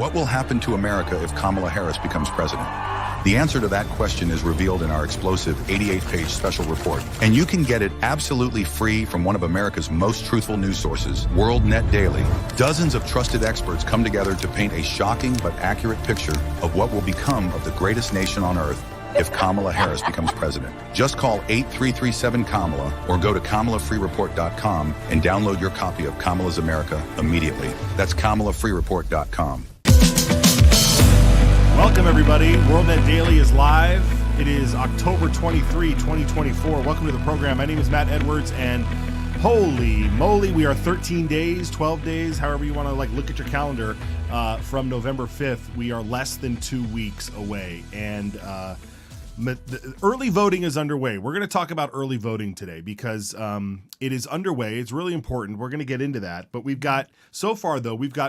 What will happen to America if Kamala Harris becomes president? The answer to that question is revealed in our explosive 88-page special report, and you can get it absolutely free from one of America's most truthful news sources, WorldNet Daily. Dozens of trusted experts come together to paint a shocking but accurate picture of what will become of the greatest nation on earth if Kamala Harris becomes president. Just call 8337-KAMALA or go to KamalaFreeReport.com and download your copy of Kamala's America immediately. That's KamalaFreeReport.com. Welcome, everybody. WorldNet Daily is live. It is October 23, 2024. Welcome to the program. My name is Matt Edwards, and holy moly, we are 13 days, 12 days, however you want to look at your calendar, from November 5th. We are less than 2 weeks away, and the early voting is underway. We're going to talk about early voting today because it is underway. It's really important. We're going to get into that, but we've got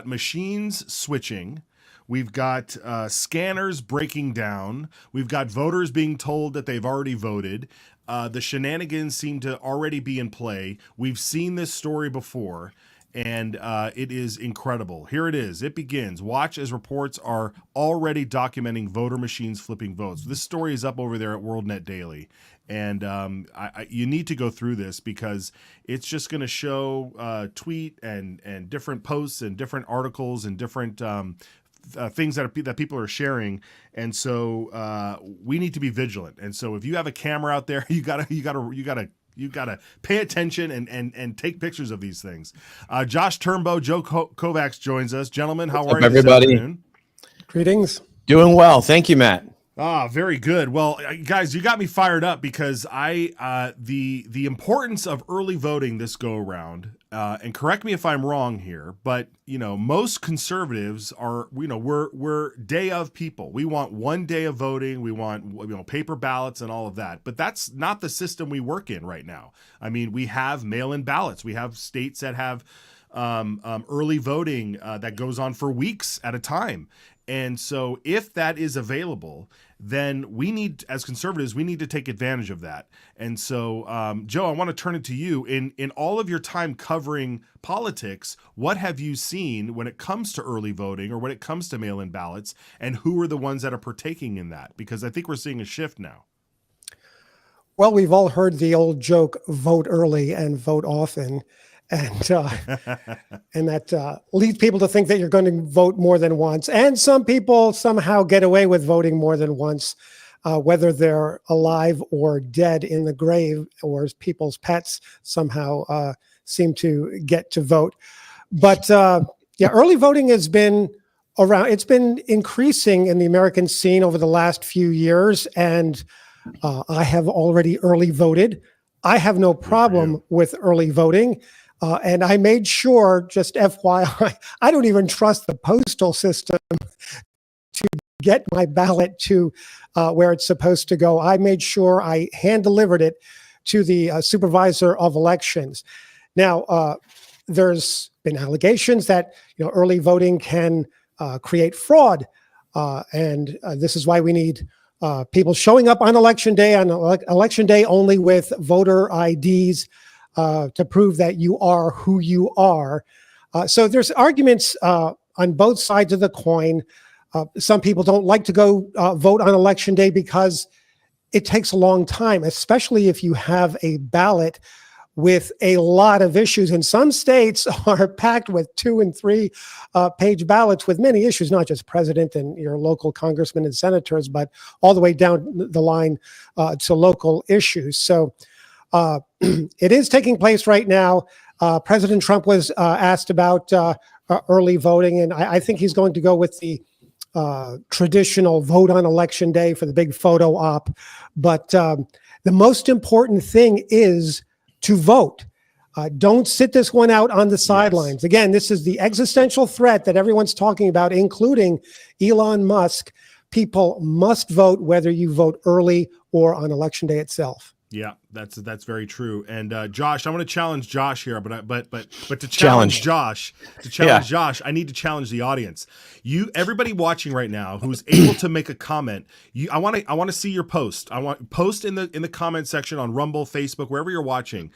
machines switching. We've got scanners breaking down. We've got voters being told that they've already voted. The shenanigans seem to already be in play. We've seen this story before, and it is incredible. Here it is. It begins. Watch as reports are already documenting voter machines flipping votes. This story is up over there at WorldNet Daily, and you need to go through this because it's just going to show tweet and different posts and different articles and different things that people are sharing, and so we need to be vigilant. And so, if you have a camera out there, you gotta pay attention and take pictures of these things. Josh Turnbow, Joe Kovacs joins us. Gentlemen, how are you, everybody? Greetings. Doing well, thank you, Matt. Very good. Well, guys, you got me fired up because the importance of early voting this go around. And correct me if I'm wrong here, but most conservatives are, we're day of people. We want 1 day of voting. We want paper ballots and all of that. But that's not the system we work in right now. I mean, we have mail-in ballots. We have states that have early voting that goes on for weeks at a time. And so if that is available, then as conservatives, we need to take advantage of that. And so, Joe, I want to turn it to you. In all of your time covering politics, what have you seen when it comes to early voting or when it comes to mail-in ballots, and who are the ones that are partaking in that? Because I think we're seeing a shift now. Well, we've all heard the old joke, vote early and vote often. And and that leads people to think that you're going to vote more than once. And some people somehow get away with voting more than once, whether they're alive or dead in the grave, or as people's pets somehow seem to get to vote. But early voting has been around. It's been increasing in the American scene over the last few years. And I have already early voted. I have no problem with early voting. And I made sure, just FYI, I don't even trust the postal system to get my ballot to where it's supposed to go. I made sure I hand-delivered it to the supervisor of elections. Now, there's been allegations that early voting can create fraud, and this is why we need people showing up on election day only with voter IDs. To prove that you are who you are. So there's arguments on both sides of the coin. Some people don't like to go vote on election day because it takes a long time, especially if you have a ballot with a lot of issues. And some states are packed with 2 and 3 page ballots with many issues, not just president and your local congressmen and senators, but all the way down the line to local issues. So it is taking place right now. President Trump was asked about early voting, and I think he's going to go with the traditional vote on election day for the big photo op. But the most important thing is to vote. Don't sit this one out on the sidelines. Yes. Again, this is the existential threat that everyone's talking about, including Elon Musk. People must vote, whether you vote early or on election day itself. Yeah, that's very true. And Josh, I want to challenge Josh here, but to challenge Josh, I need to challenge the audience. Everybody watching right now who's able to make a comment, I want to see your post. I want post in the comment section on Rumble, Facebook, wherever you're watching.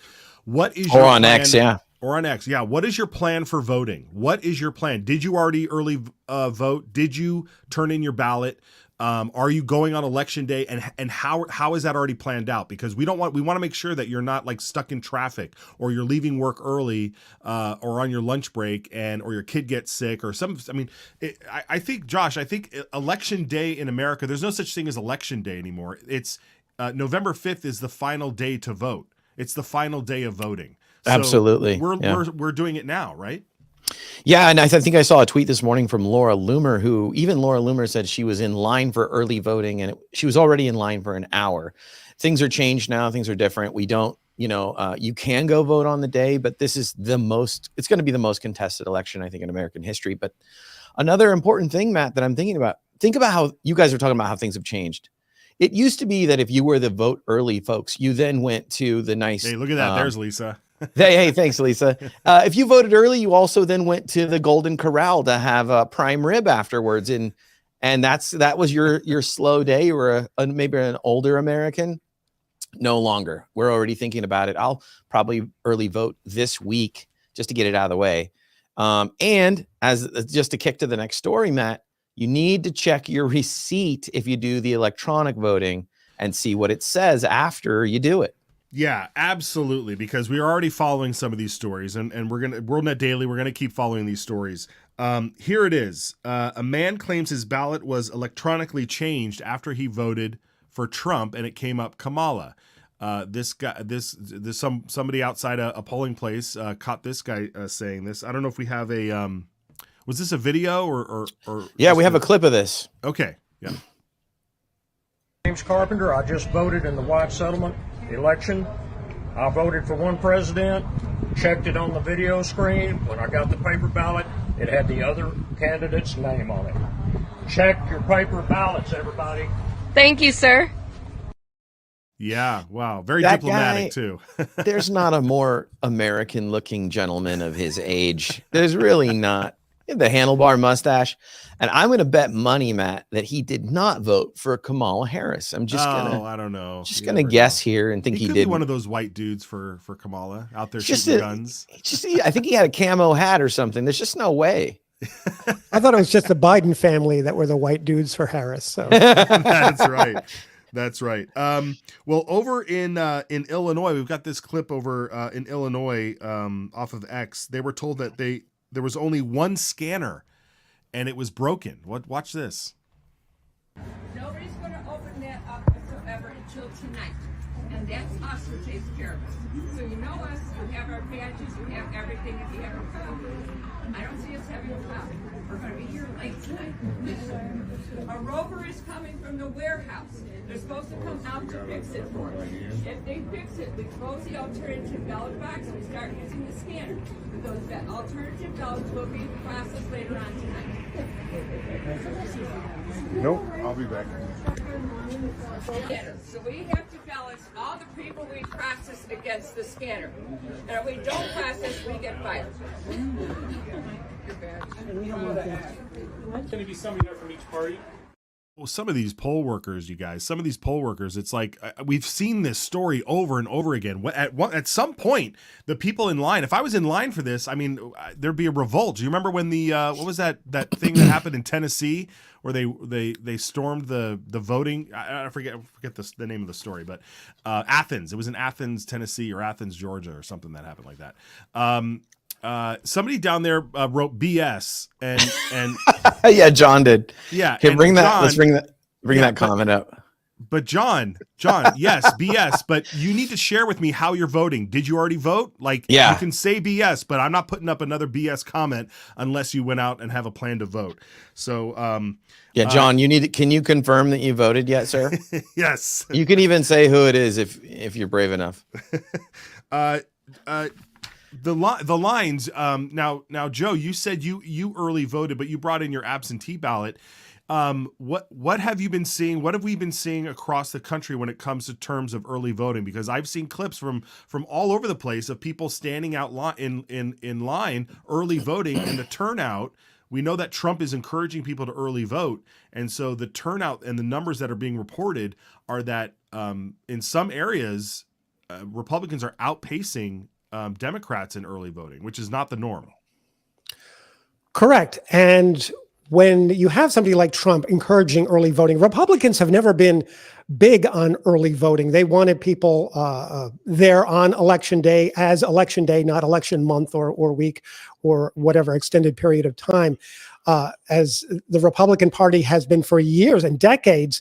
What is your on plan? X? Yeah. Or on X. Yeah. What is your plan for voting? What is your plan? Did you already early vote? Did you turn in your ballot? Are you going on election day? And how is that already planned out? Because we want to make sure that you're not like stuck in traffic, or you're leaving work early, or on your lunch break, or your kid gets sick or something. I mean, I think, Josh, election day in America, there's no such thing as election day anymore. It's November 5th is the final day to vote. It's the final day of voting. So Absolutely. We're doing it now, right? Yeah, and I think I saw a tweet this morning from Laura Loomer, who even Laura Loomer said she was in line for early voting, and she was already in line for an hour. Things are changed now. Things are different. We don't, you can go vote on the day, but this is it's going to be the most contested election, I think, in American history. But another important thing, Matt, that I'm thinking about, think about how you guys are talking about how things have changed. It used to be that if you were the vote early folks, you then went to the nice. Hey, look at that. There's Lisa. Hey, thanks, Lisa. If you voted early, you also then went to the Golden Corral to have a prime rib afterwards, and that was your slow day. You were maybe an older American. No longer. We're already thinking about it. I'll probably early vote this week just to get it out of the way. And as just to kick to the next story, Matt, you need to check your receipt if you do the electronic voting and see what it says after you do it. Yeah, absolutely. Because we are already following some of these stories, and WorldNet Daily, we're gonna keep following these stories. Here it is. A man claims his ballot was electronically changed after he voted for Trump, and it came up Kamala. Somebody outside a polling place caught this guy saying this. I don't know if we have a. Was this a video or? Yeah, we have a clip of this. Okay. Yeah. James Carpenter. I just voted in the White Settlement election. I voted for one president, checked it on the video screen. When I got the paper ballot, it had the other candidate's name on it. Check your paper ballots, everybody. Thank you, sir. Yeah, wow. Very That diplomatic, guy, too. There's not a more American-looking gentleman of his age. There's really not. The handlebar mustache. And I'm going to bet money, Matt, that he did not vote for Kamala Harris. I'm just I don't know. Just going to guess here and think he could did. Be one of those white dudes for Kamala out there Just shooting guns. I think he had a camo hat or something. There's just no way. I thought it was just the Biden family that were the white dudes for Harris. So That's right. That's right. Well, over in Illinois, we've got this clip over in Illinois off of X. They were told that there was only one scanner, and it was broken. Watch this. Nobody's going to open that up whatsoever until tonight. And that's us who takes care of us. So you know us, you have our badges, you have everything, if you have a problem. I don't see us having a problem. We're going to be here late tonight. A rover is coming from the warehouse. They're supposed to come out to fix it for us. If they fix it, we close the alternative ballot box and we start using the scanner. Those alternative ballots will be processed later on tonight. Nope. I'll be back. So we have to balance all the people we process against the scanner. And if we don't process, we get fired. Going to be somebody there from each party. Well, some of these poll workers, you guys, it's like we've seen this story over and over again. At some point, the people in line, if I was in line for this, I mean, there'd be a revolt. Do you remember when the what was that thing that happened in Tennessee where they stormed the voting? I forget the name of the story, but Athens. It was in Athens, Tennessee, or Athens, Georgia, or something that happened like that. Somebody down there wrote BS and Yeah, John did. Yeah. Here, let's bring that comment up. But John, yes, BS, but you need to share with me how you're voting. Did you already vote? Like, yeah. You can say BS, but I'm not putting up another BS comment unless you went out and have a plan to vote. So, yeah, John, can you confirm that you voted yet, sir? Yes. You can even say who it is if you're brave enough. The lines. Now, Joe, you said you early voted, but you brought in your absentee ballot. What have you been seeing? What have we been seeing across the country when it comes to terms of early voting? Because I've seen clips from all over the place of people standing out in line early voting, and the turnout. We know that Trump is encouraging people to early vote, and so the turnout and the numbers that are being reported are that in some areas, Republicans are outpacing Democrats in early voting, which is not the norm. Correct. And when you have somebody like Trump encouraging early voting, Republicans have never been big on early voting. They wanted people there on election day as election day, not election month or week or whatever extended period of time, as the Republican Party has been for years and decades,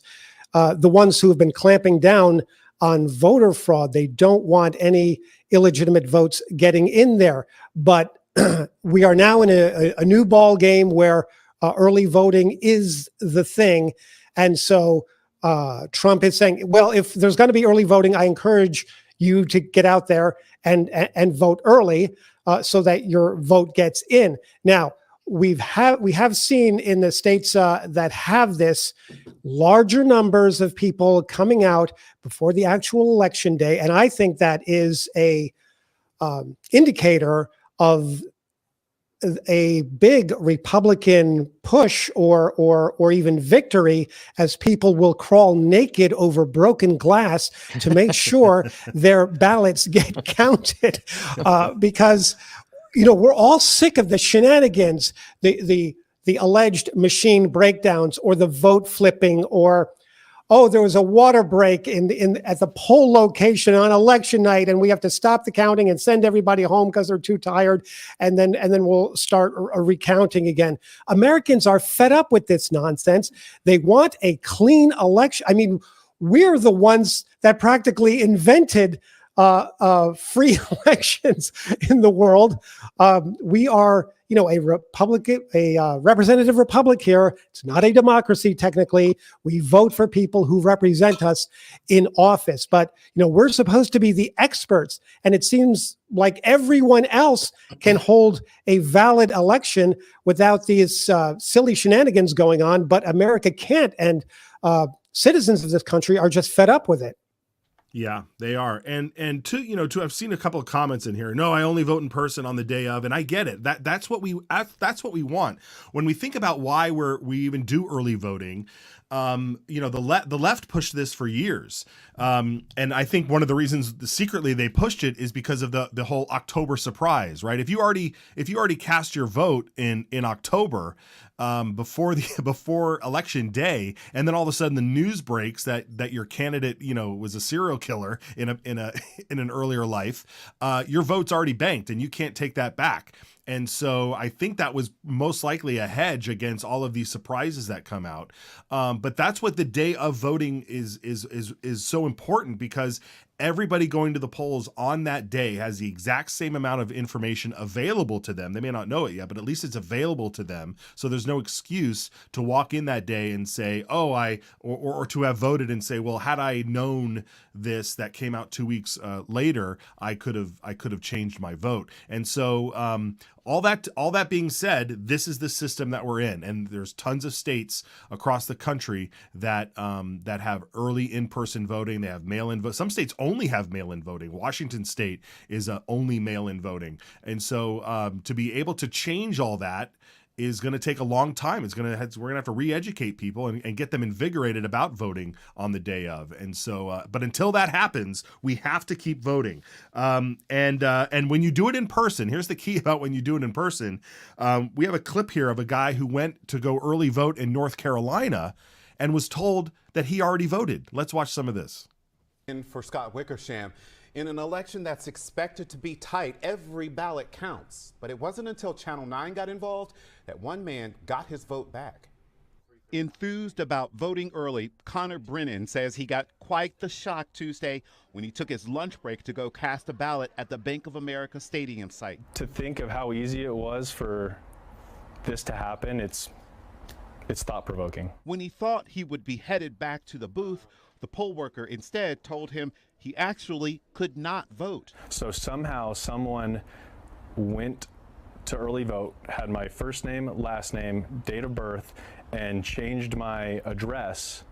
the ones who have been clamping down on voter fraud. They don't want any illegitimate votes getting in there. But we are now in a new ball game where early voting is the thing. And so Trump is saying, well, if there's going to be early voting, I encourage you to get out there and vote early so that your vote gets in. Now, we have seen in the states that have this larger numbers of people coming out before the actual election day. And I think that is a indicator of a big Republican push or even victory, as people will crawl naked over broken glass to make sure their ballots get counted, because we're all sick of the shenanigans, the alleged machine breakdowns, or the vote flipping, or there was a water break at the poll location on election night, and we have to stop the counting and send everybody home because they're too tired, and then we'll start a recounting again. Americans are fed up with this nonsense. They want a clean election. I mean, we're the ones that practically invented free elections in the world. We are, a representative republic here. It's not a democracy technically. We vote for people who represent us in office, but we're supposed to be the experts. And it seems like everyone else can hold a valid election without these silly shenanigans going on, but America can't. And citizens of this country are just fed up with it. Yeah, they are. And to I've seen a couple of comments in here. No, I only vote in person on the day of, and I get it. That's what we want. When we think about why we even do early voting, the left pushed this for years. And I think one of the reasons secretly they pushed it is because of the whole October surprise, right? If you already cast your vote in October, before election day, and then all of a sudden the news breaks that your candidate, was a serial killer in an earlier life, your vote's already banked and you can't take that back. And so I think that was most likely a hedge against all of these surprises that come out. But that's what the day of voting is so important, because everybody going to the polls on that day has the exact same amount of information available to them. They may not know it yet, but at least it's available to them. So there's no excuse to walk in that day and say, or to have voted and say, well, had I known this that came out 2 weeks later, I could have changed my vote. And so all that being said, this is the system that we're in, and there's tons of states across the country that have early in-person voting. They have mail-in vote. Some states only have mail-in voting. Washington State is only mail-in voting, and so to be able to change all that is going to take a long time. We're going to have to re-educate people and get them invigorated about voting on the day of. And so, but until that happens, we have to keep voting. And when you do it in person, here's the key about when you do it in person. We have a clip here of a guy who went to go early vote in North Carolina and was told that he already voted. Let's watch some of this. For Scott Wickersham, in an election that's expected to be tight, every ballot counts. But it wasn't until Channel 9 got involved that one man got his vote back. Enthused about voting early, Connor Brennan says he got quite the shock Tuesday when he took his lunch break to go cast a ballot at the Bank of America Stadium site. To think of how easy it was for this to happen, it's thought-provoking. When he thought he would be headed back to the booth, the poll worker instead told him he actually could not vote. So somehow someone went to early vote, had my first name, last name, date of birth, and changed my address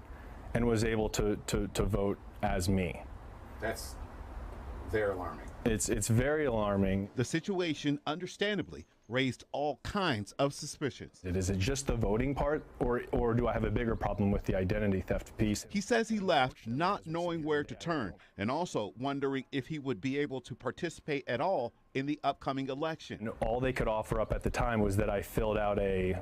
and was able to vote as me. That's very alarming. It's very alarming. The situation, understandably, raised all kinds of suspicions. Is it just the voting part, or do I have a bigger problem with the identity theft piece? He says he left not knowing where to turn and also wondering if he would be able to participate at all in the upcoming election. All they could offer up at the time was that I filled out a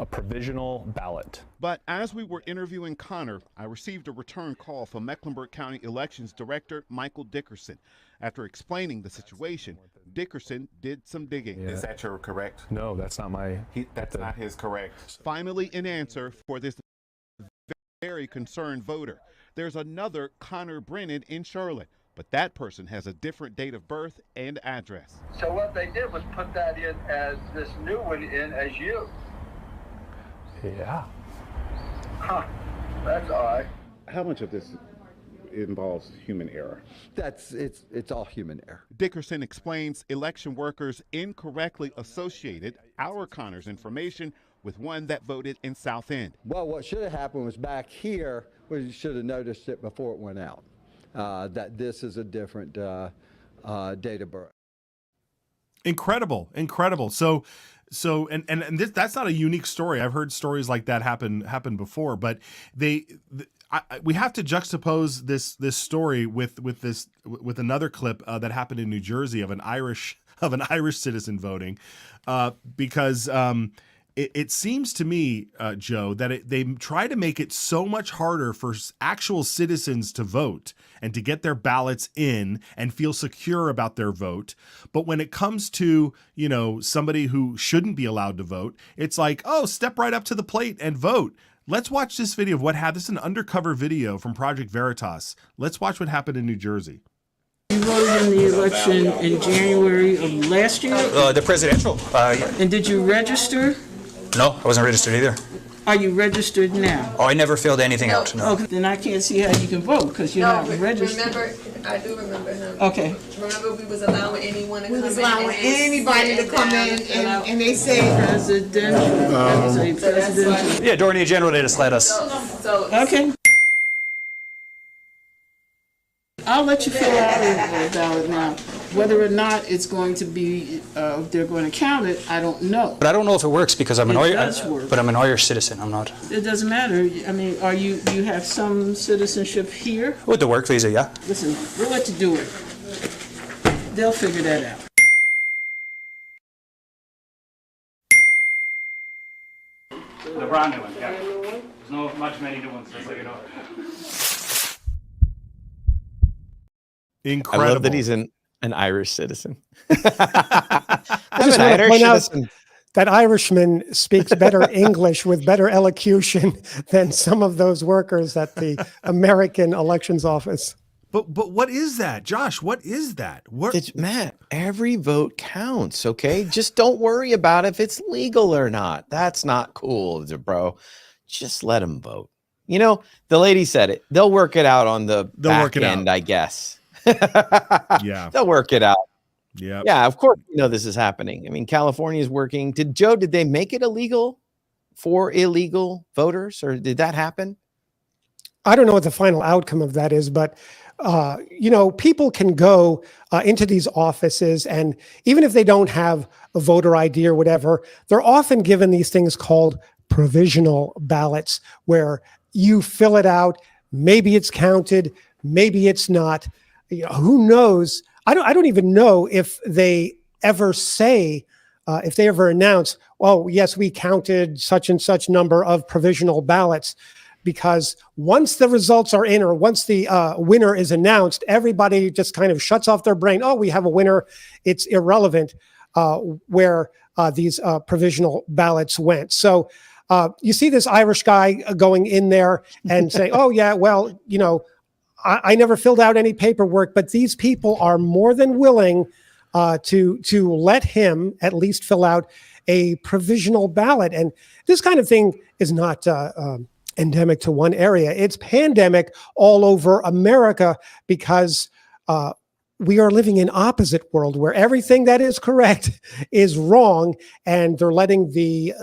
provisional ballot. But as we were interviewing Connor, I received a return call from Mecklenburg County Elections Director Michael Dickerson. After explaining the situation, Dickerson did some digging. Yeah. Is that your correct? No, that's not my. That's not his correct. Finally, an answer for this very concerned voter. There's another Connor Brennan in Charlotte, but that person has a different date of birth and address. So what they did was put that in as this new one in as you. Yeah. Huh. That's odd. How much of this involves human error? It's all human error. Dickerson explains election workers incorrectly associated our Connor's information with one that voted in South End. Well, what should have happened was back here, we should have noticed it before it went out, that this is a different date of birth. Incredible. And this, that's not a unique story. I've heard stories like that happen before, but we have to juxtapose this story with another clip that happened in New Jersey of an Irish citizen voting, because it seems to me, Joe, that they try to make it so much harder for actual citizens to vote and to get their ballots in and feel secure about their vote. But when it comes to, somebody who shouldn't be allowed to vote, it's like, oh, step right up to the plate and vote. Let's watch this video of what happened. This is an undercover video from Project Veritas. Let's watch what happened in New Jersey. You voted in the election in January of last year? The presidential, yeah. And did you register? No, I wasn't registered either. Are you registered now? Oh, I never filled anything out. No. Okay, then I can't see how you can vote because you're not registered. Remember, I do remember him. Okay. Remember, we was allowing anyone to come in. We was allowing anybody to come in, and they say presidential. Yeah, during the general, they just let us. Okay. I'll let you fill out a ballot now. Whether or not it's going to be, they're going to count it, I don't know. But I don't know if it works because I'm an Irish. Work. But I'm an Irish citizen. I'm not. It doesn't matter. I mean, you have some citizenship here? With the work visa, yeah. Listen, we'll let you do it. They'll figure that out. The brand new one, yeah. There's no much many new ones, just so you know. Incredible. I love that he's an Irish citizen. I just want to point out that Irishman speaks better English with better elocution than some of those workers at the American Elections Office. But what is that, Josh? What is that? Matt, every vote counts, okay? Just don't worry about if it's legal or not. That's not cool, bro. Just let them vote. The lady said it. They'll work it out on the back end, I guess. Yeah, they'll work it out. Yeah, of course this is happening. I mean, California is working. Did they make it illegal for illegal voters, or did that happen? I don't know what the final outcome of that is, but people can go into these offices, and even if they don't have a voter ID or whatever, they're often given these things called provisional ballots, where you fill it out. Maybe it's counted, maybe it's not. Who knows? I don't even know if they ever say, if they ever announce, well, yes, we counted such and such number of provisional ballots, because once the results are in, or once the winner is announced, everybody just kind of shuts off their brain. Oh, we have a winner. It's irrelevant where these provisional ballots went. So you see this Irish guy going in there and saying, oh, yeah, well, I never filled out any paperwork, but these people are more than willing to let him at least fill out a provisional ballot. And this kind of thing is not endemic to one area. It's pandemic all over America, because we are living in opposite world where everything that is correct is wrong, and they're letting the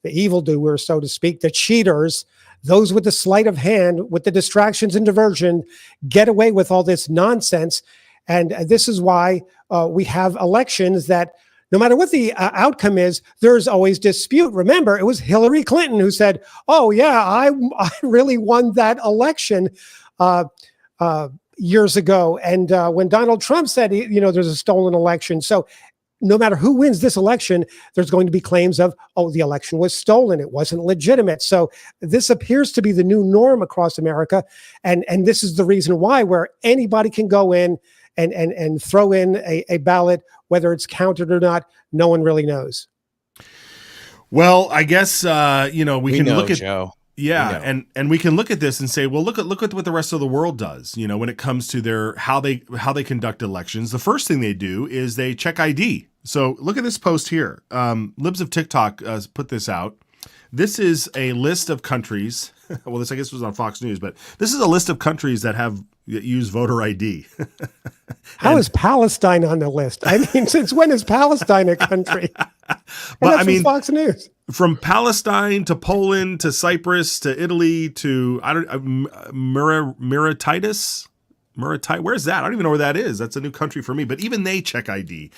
evildoers, so to speak, the cheaters, those with the sleight of hand, with the distractions and diversion, get away with all this nonsense. And this is why we have elections that no matter what the outcome is, there's always dispute. Remember, it was Hillary Clinton who said, oh, yeah, I really won that election years ago. And when Donald Trump said, there's a stolen election. So no matter who wins this election, there's going to be claims of, oh, the election was stolen. It wasn't legitimate. So this appears to be the new norm across America. And this is the reason why, where anybody can go in and throw in a ballot, whether it's counted or not, no one really knows. Well, I guess, we can look at Joe. Yeah, and we can look at this and say, well, look at what the rest of the world does. When it comes to how they conduct elections, the first thing they do is they check ID. So look at this post here. Libs of TikTok put this out. This is a list of countries. Well, this I guess was on Fox News, but this is a list of countries that use voter ID. How is Palestine on the list? I mean, since when is Palestine a country? But from Fox News. From Palestine to Poland to Cyprus to Italy to Mauritius. Where's that? I don't even know where that is. That's a new country for me. But even they check ID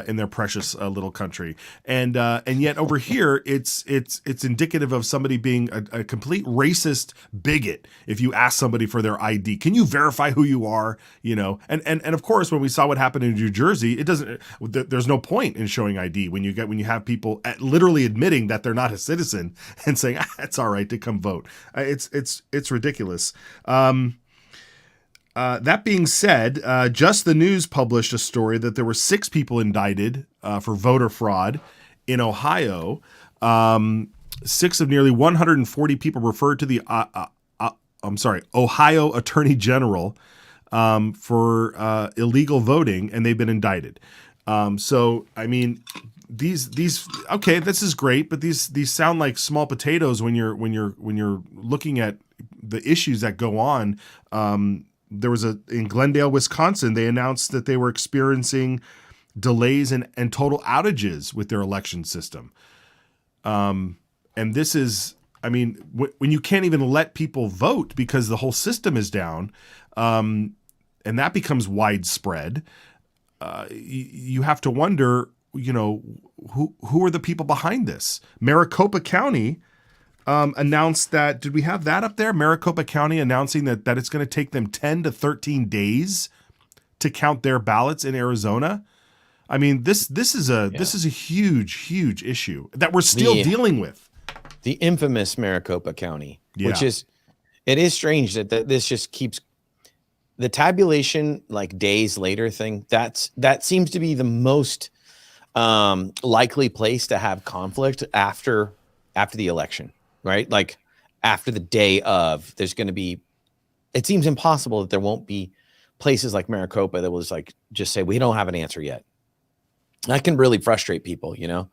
in their precious little country, and yet over here it's indicative of somebody being a complete racist bigot. If you ask somebody for their ID, can you verify who you are? And of course, when we saw what happened in New Jersey, it doesn't. There's no point in showing ID when you have people literally admitting that they're not a citizen and saying it's all right to come vote. It's ridiculous. That being said, Just the News published a story that there were 6 people indicted for voter fraud in Ohio. 6 of nearly 140 people referred to the Ohio Attorney General for illegal voting, and they've been indicted. So I mean, these okay, this is great, but these sound like small potatoes when you're looking at the issues that go on. There was in Glendale, Wisconsin, they announced that they were experiencing delays and total outages with their election system. And this is, I mean, when you can't even let people vote because the whole system is down, and that becomes widespread, you have to wonder, who are the people behind this? Maricopa County announced that, did we have that up there? Maricopa County announcing that it's going to take them 10 to 13 days to count their ballots in Arizona. I mean, this is a huge issue that we're still dealing with. The infamous Maricopa County, which is strange that this just keeps the tabulation like days later thing. That seems to be the most likely place to have conflict after the election. Right? Like after the day of, there's going to be, it seems impossible that there won't be places like Maricopa that will just say, we don't have an answer yet. That can really frustrate people, I don't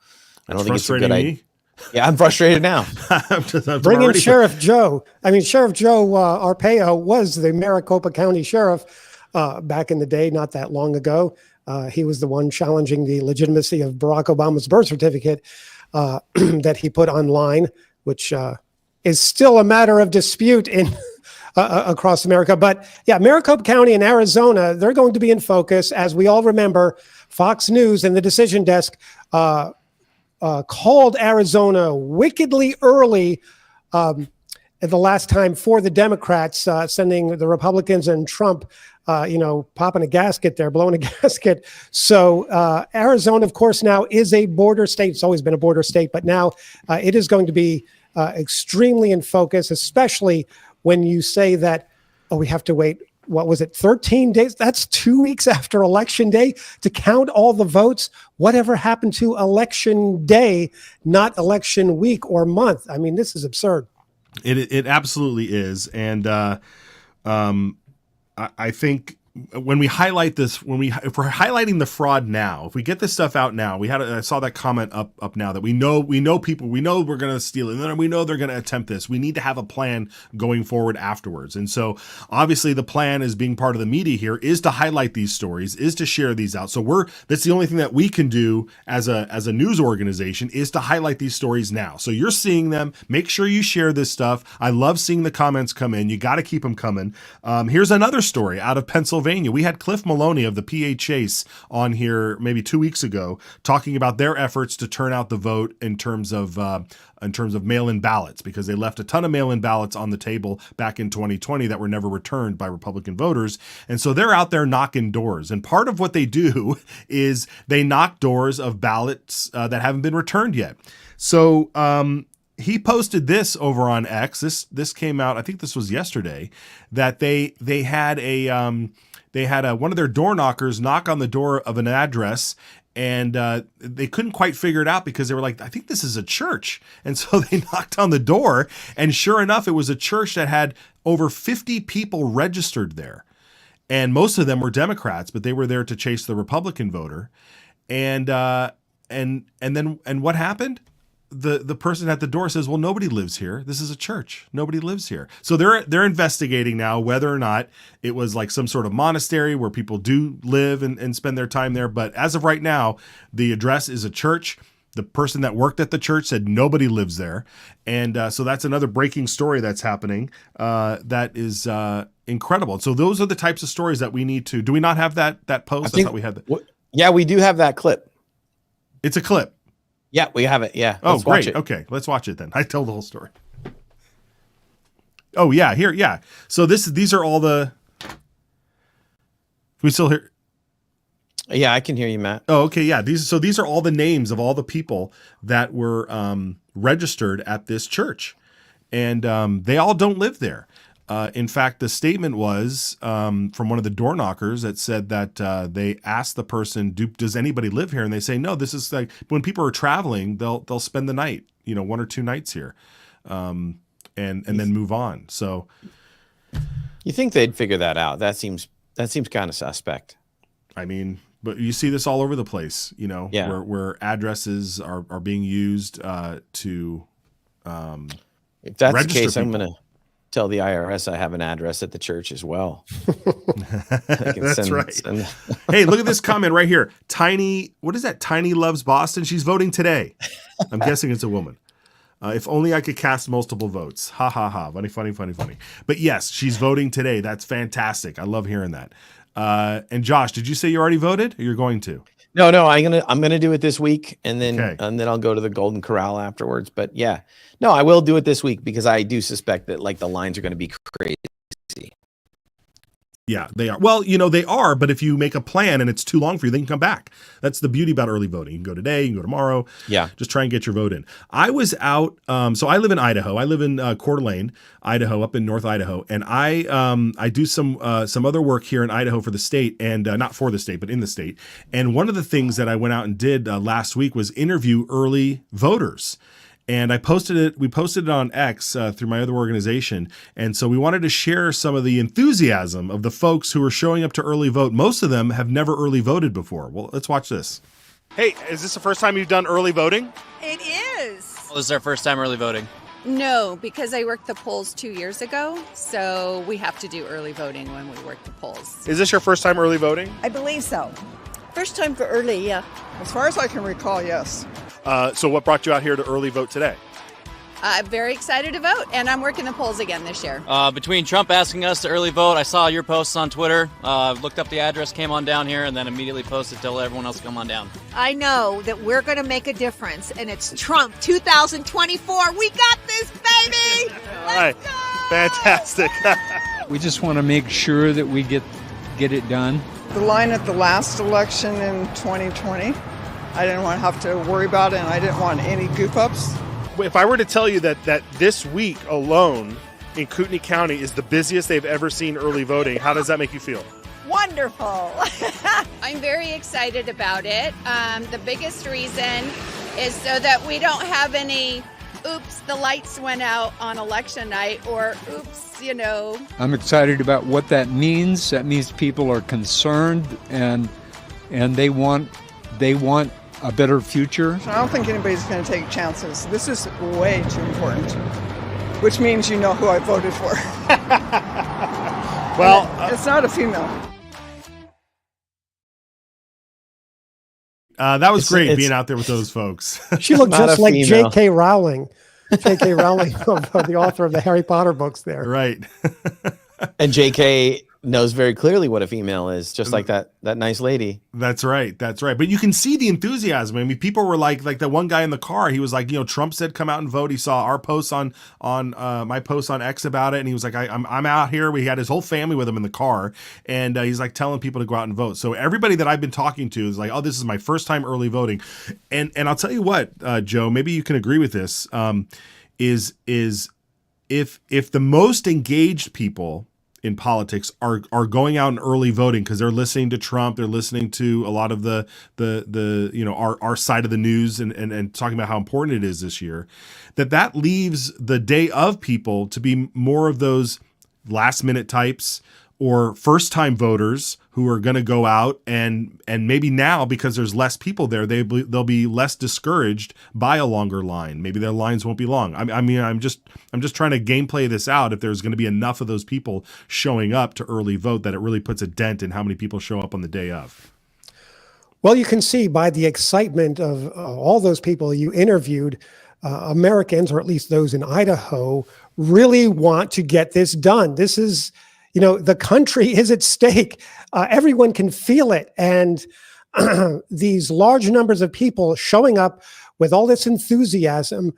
think it's a good idea. Yeah, I'm frustrated now. Bring in Sheriff Joe. I mean, Sheriff Joe Arpaio was the Maricopa County Sheriff back in the day, not that long ago. He was the one challenging the legitimacy of Barack Obama's birth certificate that he put online, which is still a matter of dispute in across America. But yeah, Maricopa County in Arizona, they're going to be in focus. As we all remember, Fox News and the Decision Desk called Arizona wickedly early the last time for the Democrats, sending the Republicans and Trump, popping a gasket there, blowing a gasket. So Arizona, of course, now is a border state. It's always been a border state, but now it is going to be extremely in focus, especially when you say that, we have to wait, 13 days? That's 2 weeks after Election Day to count all the votes. Whatever happened to Election Day, not election week or month? I mean, this is absurd. It absolutely is. And I think when we highlight this, if we're highlighting the fraud now, if we get this stuff out now, I saw that comment up now that we know people, we know we're going to steal it, and then we know they're going to attempt this. We need to have a plan going forward afterwards. And so obviously the plan, as being part of the media here, is to highlight these stories, is to share these out. So that's the only thing that we can do as a news organization, is to highlight these stories now. So you're seeing them. Make sure you share this stuff. I love seeing the comments come in. You got to keep them coming. Here's another story out of Pennsylvania. Pennsylvania. We had Cliff Maloney of the PA Chase on here maybe 2 weeks ago talking about their efforts to turn out the vote in terms of mail-in ballots, because they left a ton of mail-in ballots on the table back in 2020 that were never returned by Republican voters. And so they're out there knocking doors. And part of what they do is they knock doors of ballots that haven't been returned yet. So he posted this over on X. This came out, I think this was yesterday, that they had one of their door knockers knock on the door of an address, and they couldn't quite figure it out because they were like, I think this is a church. And so they knocked on the door, and sure enough, it was a church that had over 50 people registered there. And most of them were Democrats, but they were there to chase the Republican voter. And what happened? The person at the door says, well, nobody lives here. This is a church. Nobody lives here. So they're investigating now whether or not it was like some sort of monastery where people do live and spend their time there. But as of right now, the address is a church. The person that worked at the church said nobody lives there. And so that's another breaking story that's happening that is incredible. So those are the types of stories that we need to. Do we not have that post? I thought we had that. Yeah, we do have that clip. It's a clip. Yeah, we have it. Yeah. Oh, great. Okay, let's watch it then. I tell the whole story. Oh, yeah, here, yeah. So these are all the. Can we still hear? Yeah, I can hear you, Matt. Oh, okay, yeah. These are all the names of all the people that were registered at this church, and they all don't live there. In fact, the statement was from one of the door knockers that said that they asked the person, does anybody live here? And they say, no, this is like when people are traveling, they'll spend the night, 1 or 2 nights here and then move on. So you think they'd figure that out? That seems kind of suspect. I mean, but you see this all over the place, where addresses are being used to if that's the case, people. I'm going to tell the IRS I have an address at the church as well. That's right. Hey, look at this comment right here. Tiny, what is that? Tiny loves Boston. She's voting today. I'm guessing it's a woman. If only I could cast multiple votes. Ha ha ha. Funny. But yes, she's voting today. That's fantastic. I love hearing that. And Josh, did you say you already voted or you're going to? No, I'm gonna do it this week, and then I'll go to the Golden Corral afterwards. But yeah, no, I will do it this week because I do suspect that like the lines are going to be crazy. Yeah, they are. Well, they are, but if you make a plan and it's too long for you, then you can come back. That's the beauty about early voting. You can go today, you can go tomorrow. Yeah. Just try and get your vote in. I was out, so I live in Idaho. I live in Coeur d'Alene, Idaho, up in North Idaho. And I do some other work here in Idaho for the state, and not for the state, but in the state. And one of the things that I went out and did last week was interview early voters. And we posted it on X through my other organization. And so we wanted to share some of the enthusiasm of the folks who are showing up to early vote. Most of them have never early voted before. Well, let's watch this. Hey, is this the first time you've done early voting? It is. Well, this is our first time early voting. No, because I worked the polls 2 years ago. So we have to do early voting when we work the polls. Is this your first time early voting? I believe so. First time for early, yeah. As far as I can recall, yes. So what brought you out here to early vote today? I'm very excited to vote, and I'm working the polls again this year. Between Trump asking us to early vote, I saw your posts on Twitter, looked up the address, came on down here, and then immediately posted to tell everyone else to come on down. I know that we're going to make a difference, and it's Trump 2024. We got this, baby! All right. Fantastic. We just want to make sure that we get it done. The line at the last election in 2020, I didn't want to have to worry about it, and I didn't want any goof-ups. If I were to tell you that this week alone in Kootenai County is the busiest they've ever seen early voting, how does that make you feel? Wonderful. I'm very excited about it. The biggest reason is so that we don't have any, oops, the lights went out on election night, or oops, I'm excited about what that means. That means people are concerned and they want a better future. I don't think anybody's going to take chances. This is way too important, which means you know who I voted for. Well, it's not a female. That was great being out there with those folks. She looked just like J.K. Rowling. J.K. Rowling, the author of the Harry Potter books there. Right. And J.K. knows very clearly what a female is, just like that nice lady. That's right. That's right. But you can see the enthusiasm. I mean, people were like the one guy in the car, he was like, Trump said, come out and vote. He saw our posts on my post on X about it. And he was like, I'm out here. We had his whole family with him in the car. And he's like telling people to go out and vote. So everybody that I've been talking to is like, oh, this is my first time early voting. And I'll tell you what, Joe, maybe you can agree with this, is if the most engaged people in politics are going out and early voting because they're listening to Trump, they're listening to a lot of the our side of the news and talking about how important it is this year, that leaves the day of people to be more of those last minute types or first time voters who are going to go out and maybe now, because there's less people there, they'll be less discouraged by a longer line. Maybe their lines won't be long. I mean, I'm just trying to gameplay this out. If there's going to be enough of those people showing up to early vote, that it really puts a dent in how many people show up on the day of. Well, you can see by the excitement of all those people you interviewed, Americans, or at least those in Idaho, really want to get this done. This is, the country is at stake. Everyone can feel it. And these large numbers of people showing up with all this enthusiasm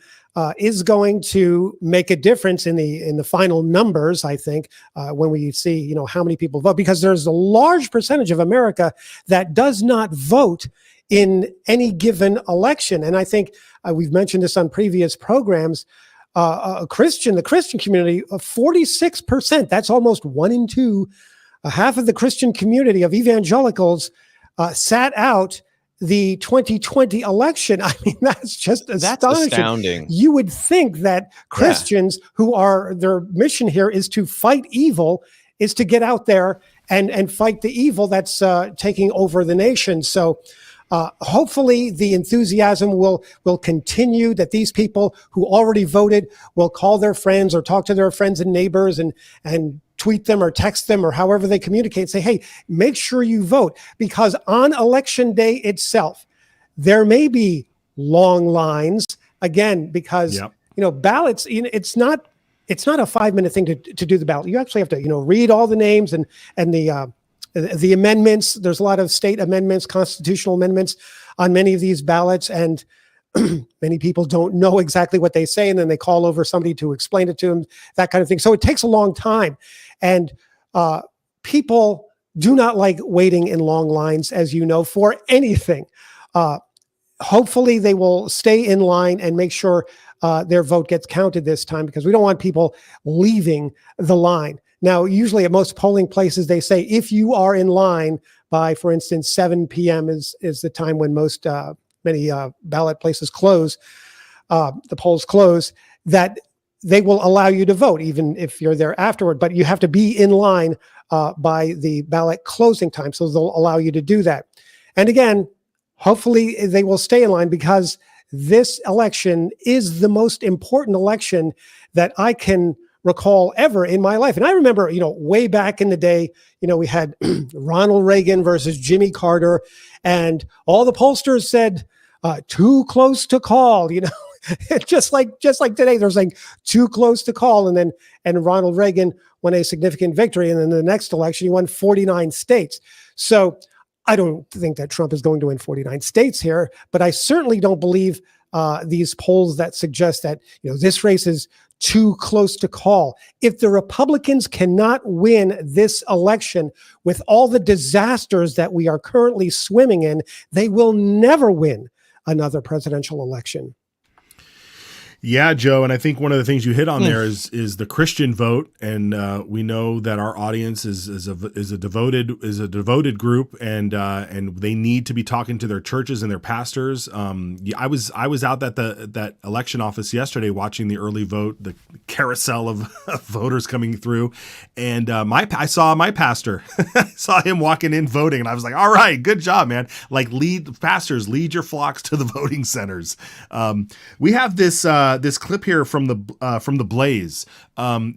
is going to make a difference in the final numbers, I think, when we see, how many people vote, because there's a large percentage of America that does not vote in any given election. And I think we've mentioned this on previous programs. The Christian community, 46%, that's almost 1 in 2, half of the Christian community of evangelicals sat out the 2020 election. I mean, that's just astonishing. That's astounding. You would think that Christians who are, their mission here is to fight evil, is to get out there and fight the evil that's taking over the nation. So hopefully the enthusiasm will continue, that these people who already voted will call their friends or talk to their friends and neighbors and tweet them or text them or however they communicate, say, hey, make sure you vote, because on election day itself, there may be long lines again, because, ballots, it's not a 5-minute thing to do the ballot. You actually have to, read all the names and the amendments. There's a lot of state amendments, constitutional amendments on many of these ballots, and many people don't know exactly what they say, and then they call over somebody to explain it to them, that kind of thing. So it takes a long time, and people do not like waiting in long lines, as you know, for anything. Hopefully they will stay in line and make sure their vote gets counted this time, because we don't want people leaving the line. Now, usually at most polling places, they say if you are in line by, for instance, 7 p.m. is the time when many ballot places close, the polls close, that they will allow you to vote, even if you're there afterward. But you have to be in line by the ballot closing time, so they'll allow you to do that. And again, hopefully they will stay in line, because this election is the most important election that I can recall ever in my life. And I remember, way back in the day, we had Ronald Reagan versus Jimmy Carter, and all the pollsters said, too close to call, just like today, they're saying too close to call. And Ronald Reagan won a significant victory. And then the next election, he won 49 states. So I don't think that Trump is going to win 49 states here, but I certainly don't believe these polls that suggest that, this race is too close to call. If the Republicans cannot win this election with all the disasters that we are currently swimming in, they will never win another presidential election. Yeah, Joe, and I think one of the things you hit on there is the Christian vote, and we know that our audience is a devoted group, and they need to be talking to their churches and their pastors. I was out at that election office yesterday watching the early vote, the carousel of voters coming through, and I saw my pastor, saw him walking in voting, and I was like, all right, good job, man. Like, lead your flocks to the voting centers. We have this clip here from the Blaze.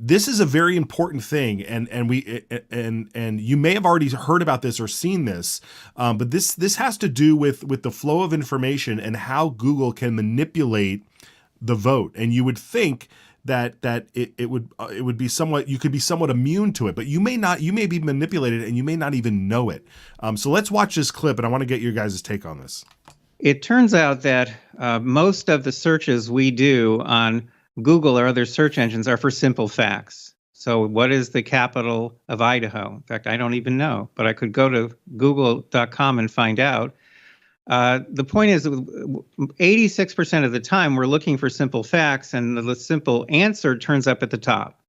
This is a very important thing, and you may have already heard about this or seen this, but this has to do with the flow of information and how Google can manipulate the vote. And you would think that it would be somewhat, you could be somewhat immune to it, but you may be manipulated and you may not even know it. So let's watch this clip, and I want to get your guys' take on this. It turns out that most of the searches we do on Google or other search engines are for simple facts. So what is the capital of Idaho? In fact, I don't even know, but I could go to google.com and find out. The point is, 86% of the time we're looking for simple facts, and the simple answer turns up at the top.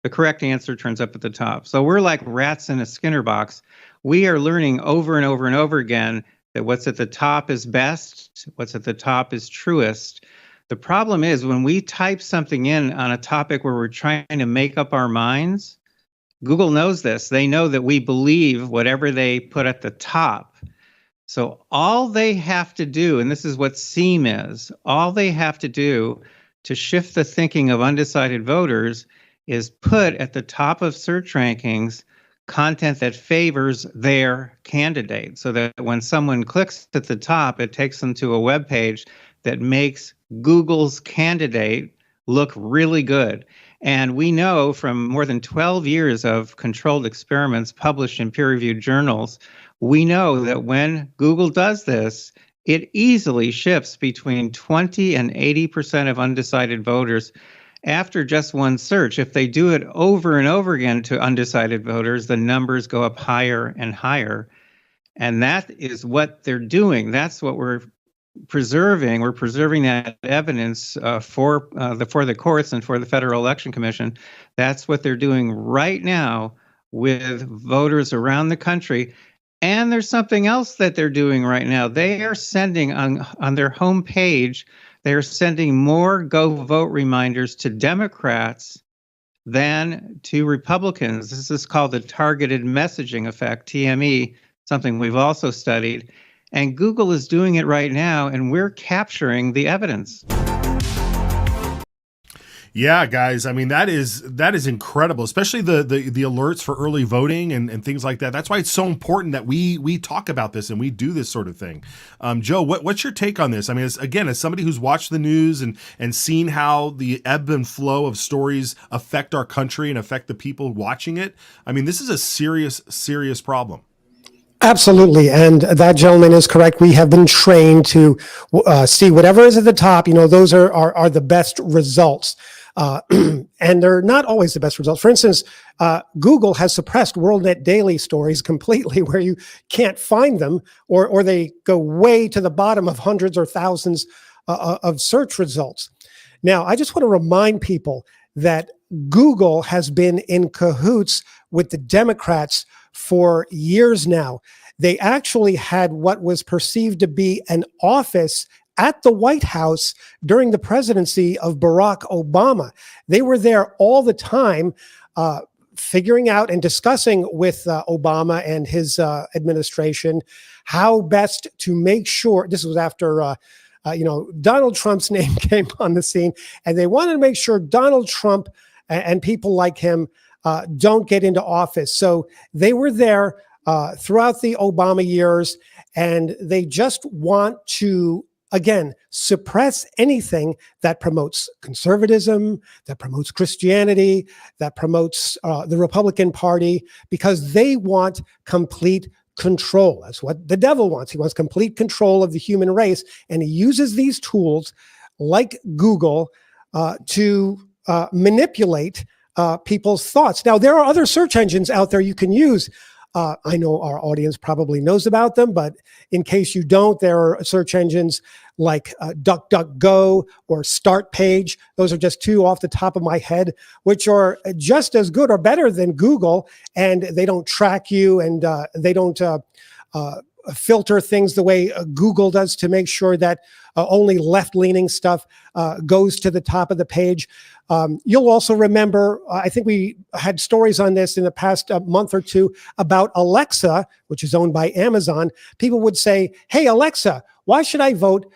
The correct answer turns up at the top. So we're like rats in a Skinner box. We are learning over and over and over again that what's at the top is best, what's at the top is truest. The problem is when we type something in on a topic where we're trying to make up our minds, Google knows this. They know that we believe whatever they put at the top. So all they have to do, and this is what SEAM is, all they have to do to shift the thinking of undecided voters is put at the top of search rankings content that favors their candidate, so that when someone clicks at the top, it takes them to a web page that makes Google's candidate look really good. And we know from more than 12 years of controlled experiments published in peer-reviewed journals, we know that when Google does this, it easily shifts between 20 and 80% of undecided voters after just one search. If they do it over and over again to undecided voters, the numbers go up higher and higher. And that is what they're doing. That's what we're preserving. We're preserving that evidence for the courts and for the Federal Election Commission. That's what they're doing right now with voters around the country. And there's something else that they're doing right now. They are sending on their homepage, they're sending more go vote reminders to Democrats than to Republicans. This is called the targeted messaging effect, TME, something we've also studied. And Google is doing it right now, and we're capturing the evidence. Yeah, guys. I mean, that is incredible, especially the alerts for early voting and things like that. That's why it's so important that we talk about this and we do this sort of thing. Joe, what's your take on this? I mean, as somebody who's watched the news and seen how the ebb and flow of stories affect our country and affect the people watching it, I mean, this is a serious problem. Absolutely. And that gentleman is correct. We have been trained to see whatever is at the top. Those are the best results. And they're not always the best results. For instance, Google has suppressed WorldNet Daily stories completely, where you can't find them, or they go way to the bottom of hundreds or thousands of search results. Now, I just want to remind people that Google has been in cahoots with the Democrats for years now. They actually had what was perceived to be an office at the White House during the presidency of Barack Obama. They were there all the time, figuring out and discussing with Obama and his administration how best to make sure. This was after Donald Trump's name came on the scene, and they wanted to make sure Donald Trump and people like him don't get into office. So they were there throughout the Obama years, and they just want to, again, suppress anything that promotes conservatism, that promotes Christianity, that promotes the Republican Party, because they want complete control. That's what the devil wants. He wants complete control of the human race, and he uses these tools like Google to manipulate people's thoughts. Now, there are other search engines out there you can use. I know our audience probably knows about them, but in case you don't, there are search engines like DuckDuckGo or StartPage. Those are just two off the top of my head, which are just as good or better than Google, and they don't track you, and they don't filter things the way Google does to make sure that only left-leaning stuff goes to the top of the page. You'll also remember, I think we had stories on this in the past month or two about Alexa, which is owned by Amazon. People would say, "Hey, Alexa, why should I vote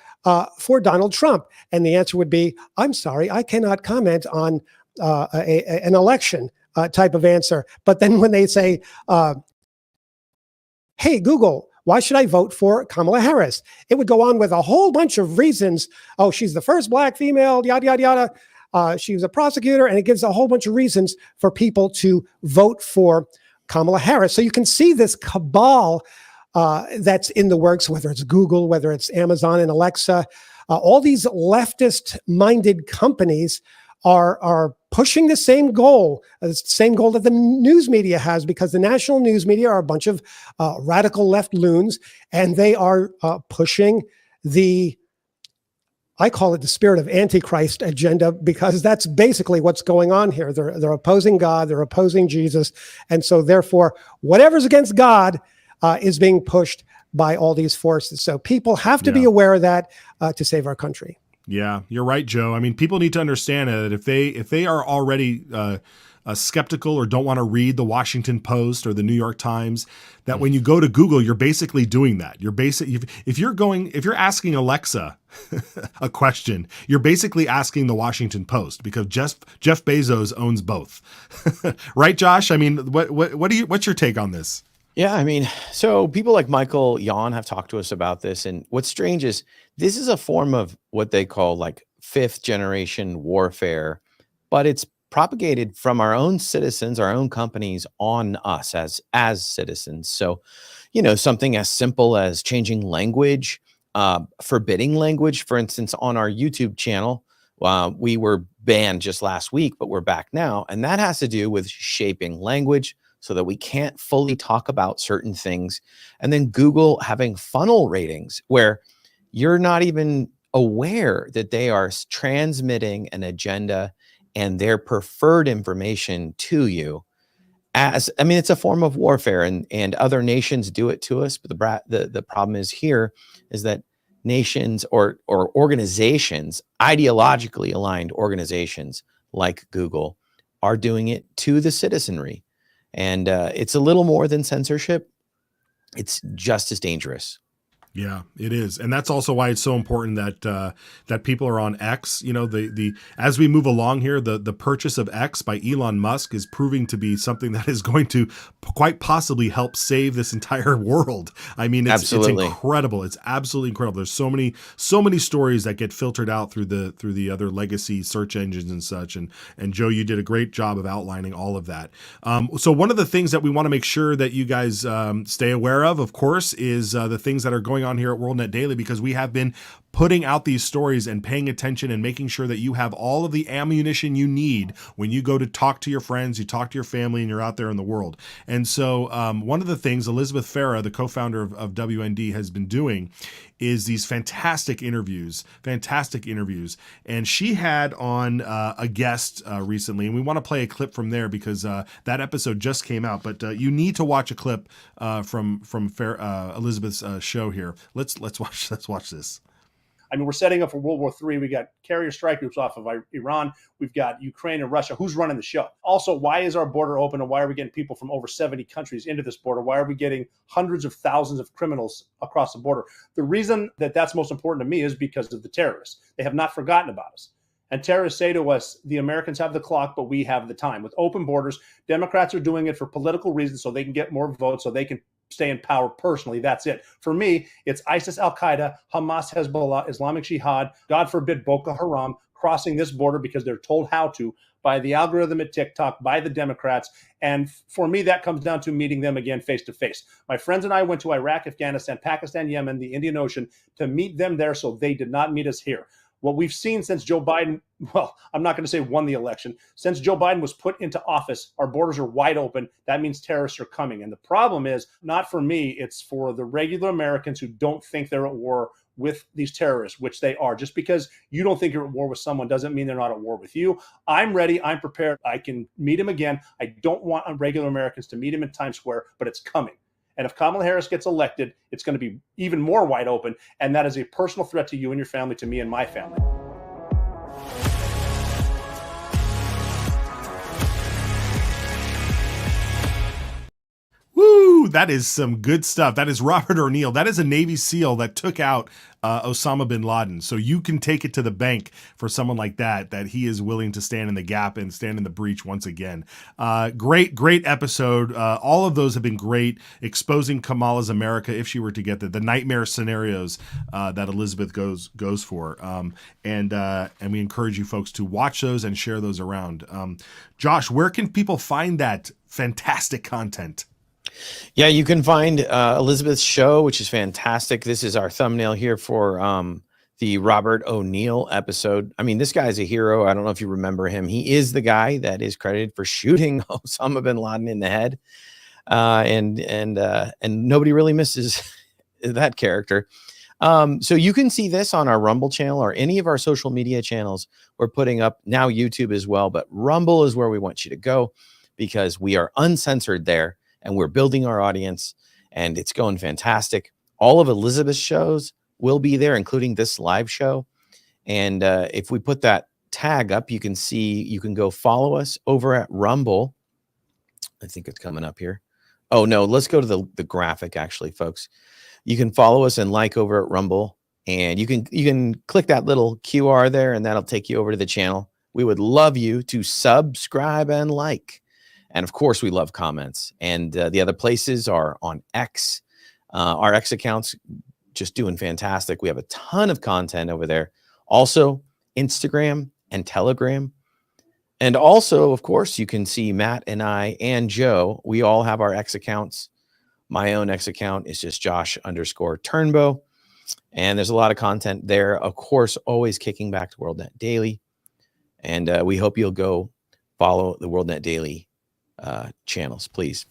for Donald Trump?" And the answer would be, "I'm sorry, I cannot comment on an election," type of answer. But then when they say, "Hey, Google, why should I vote for Kamala Harris?" it would go on with a whole bunch of reasons. Oh, she's the first black female, yada, yada, yada. She was a prosecutor, and it gives a whole bunch of reasons for people to vote for Kamala Harris. So you can see this cabal that's in the works, whether it's Google, whether it's Amazon and Alexa. All these leftist-minded companies are pushing the same goal that the news media has, because the national news media are a bunch of radical left loons, and they are pushing I call it the spirit of Antichrist agenda, because that's basically what's going on here. They're opposing God, they're opposing Jesus, and so therefore, whatever's against God is being pushed by all these forces. So people have to be aware of that to save our country. Yeah, you're right, Joe. I mean, people need to understand that if they are already skeptical or don't want to read the Washington Post or the New York Times, that when you go to Google, you're basically doing that. If you're asking Alexa a question, you're basically asking the Washington Post, because Jeff Bezos owns both. Right, Josh? I mean, what's your take on this? Yeah, I mean, so people like Michael Yon have talked to us about this, and what's strange is this is a form of what they call like 5th generation warfare, but it's propagated from our own citizens, our own companies on us as citizens. So, something as simple as changing language, forbidding language. For instance, on our YouTube channel, we were banned just last week, but we're back now, and that has to do with shaping language so that we can't fully talk about certain things. And then Google having funnel ratings where you're not even aware that they are transmitting an agenda and their preferred information to you. It's a form of warfare, and other nations do it to us. But the problem is that nations or organizations, ideologically aligned organizations like Google, are doing it to the citizenry. And it's a little more than censorship. It's just as dangerous. Yeah, it is, and that's also why it's so important that people are on X. As we move along here, the purchase of X by Elon Musk is proving to be something that is going to quite possibly help save this entire world. I mean, it's incredible. It's absolutely incredible. There's so many stories that get filtered out through the other legacy search engines and such. And Joe, you did a great job of outlining all of that. So one of the things that we want to make sure that you guys stay aware of course, is the things that are going on here at WorldNet Daily, because we have been putting out these stories and paying attention and making sure that you have all of the ammunition you need when you go to talk to your friends, you talk to your family, and you're out there in the world. And so one of the things Elizabeth Farah, the co-founder of WND, has been doing is these fantastic interviews. And she had on a guest recently, and we want to play a clip from there because that episode just came out. But you need to watch a clip from Elizabeth's show here. Let's watch this. I mean, we're setting up for World War III. We got carrier strike groups off of Iran. We've got Ukraine and Russia. Who's running the show? Also, why is our border open, and why are we getting people from over 70 countries into this border? Why are we getting hundreds of thousands of criminals across the border? The reason that that's most important to me is because of the terrorists. They have not forgotten about us. And terrorists say to us, the Americans have the clock, but we have the time. With open borders, Democrats are doing it for political reasons so they can get more votes, so they can stay in power personally. That's it. For me, it's ISIS, Al-Qaeda, Hamas, Hezbollah, Islamic Jihad, God forbid Boko Haram, crossing this border because they're told how to by the algorithm at TikTok, by the Democrats. And for me, that comes down to meeting them again face to face. My friends and I went to Iraq, Afghanistan, Pakistan, Yemen, the Indian Ocean to meet them there, so they did not meet us here. What we've seen since Joe Biden, well, I'm not going to say won the election. Since Joe Biden was put into office, our borders are wide open. That means terrorists are coming. And the problem is not for me. It's for the regular Americans who don't think they're at war with these terrorists, which they are. Just because you don't think you're at war with someone doesn't mean they're not at war with you. I'm ready. I'm prepared. I can meet him again. I don't want regular Americans to meet him in Times Square, but it's coming. And if Kamala Harris gets elected, it's going to be even more wide open. And that is a personal threat to you and your family, to me and my family. Woo! That is some good stuff. That is Robert O'Neill. That is a Navy SEAL that took out Osama bin Laden. So you can take it to the bank for someone like that he is willing to stand in the gap and stand in the breach once again. Great episode. All of those have been great. Exposing Kamala's America, if she were to get the nightmare scenarios that Elizabeth goes for. And we encourage you folks to watch those and share those around. Josh, where can people find that fantastic content? Yeah, you can find Elizabeth's show, which is fantastic. This is our thumbnail here for the Robert O'Neill episode. I mean, this guy's a hero. I don't know if you remember him. He is the guy that is credited for shooting Osama bin Laden in the head. And nobody really misses that character. So you can see this on our Rumble channel or any of our social media channels. We're putting up now YouTube as well, but Rumble is where we want you to go because we are uncensored there. And we're building our audience, and it's going fantastic. All of Elizabeth's shows will be there, including this live show. And if we put that tag up, you can go follow us over at Rumble. I think it's coming up here. Oh, no, let's go to the graphic, actually, folks. You can follow us and like over at Rumble, and you can click that little QR there, and that'll take you over to the channel. We would love you to subscribe and like. And of course, we love comments. And the other places are on X. Our X account's just doing fantastic. We have a ton of content over there. Also, Instagram and Telegram. And also, of course, you can see Matt and I and Joe. We all have our X accounts. My own X account is just Josh_Turnbow. And there's a lot of content there. Of course, always kicking back to WorldNet Daily. And we hope you'll go follow the WorldNet Daily channels, please.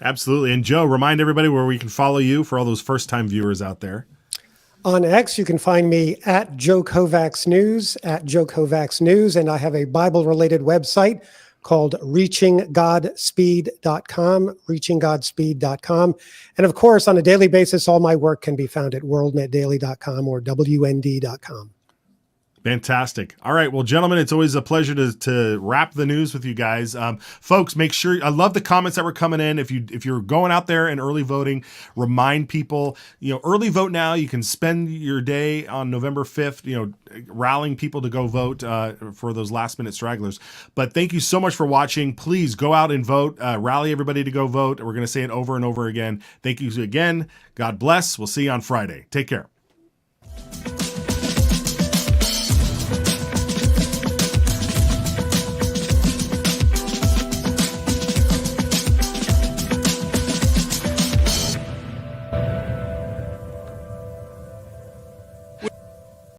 Absolutely. And Joe, remind everybody where we can follow you for all those first-time viewers out there. On X, you can find me at Joe Kovacs News, and I have a Bible-related website called reachinggodspeed.com. And of course, on a daily basis, all my work can be found at worldnetdaily.com or wnd.com. Fantastic. All right. Well, gentlemen, it's always a pleasure to wrap the news with you guys. Folks, make sure, I love the comments that were coming in. If you're going out there and early voting, remind people, early vote now. You can spend your day on November 5th, rallying people to go vote for those last minute stragglers. But thank you so much for watching. Please go out and vote, rally everybody to go vote. We're going to say it over and over again. Thank you again. God bless. We'll see you on Friday. Take care.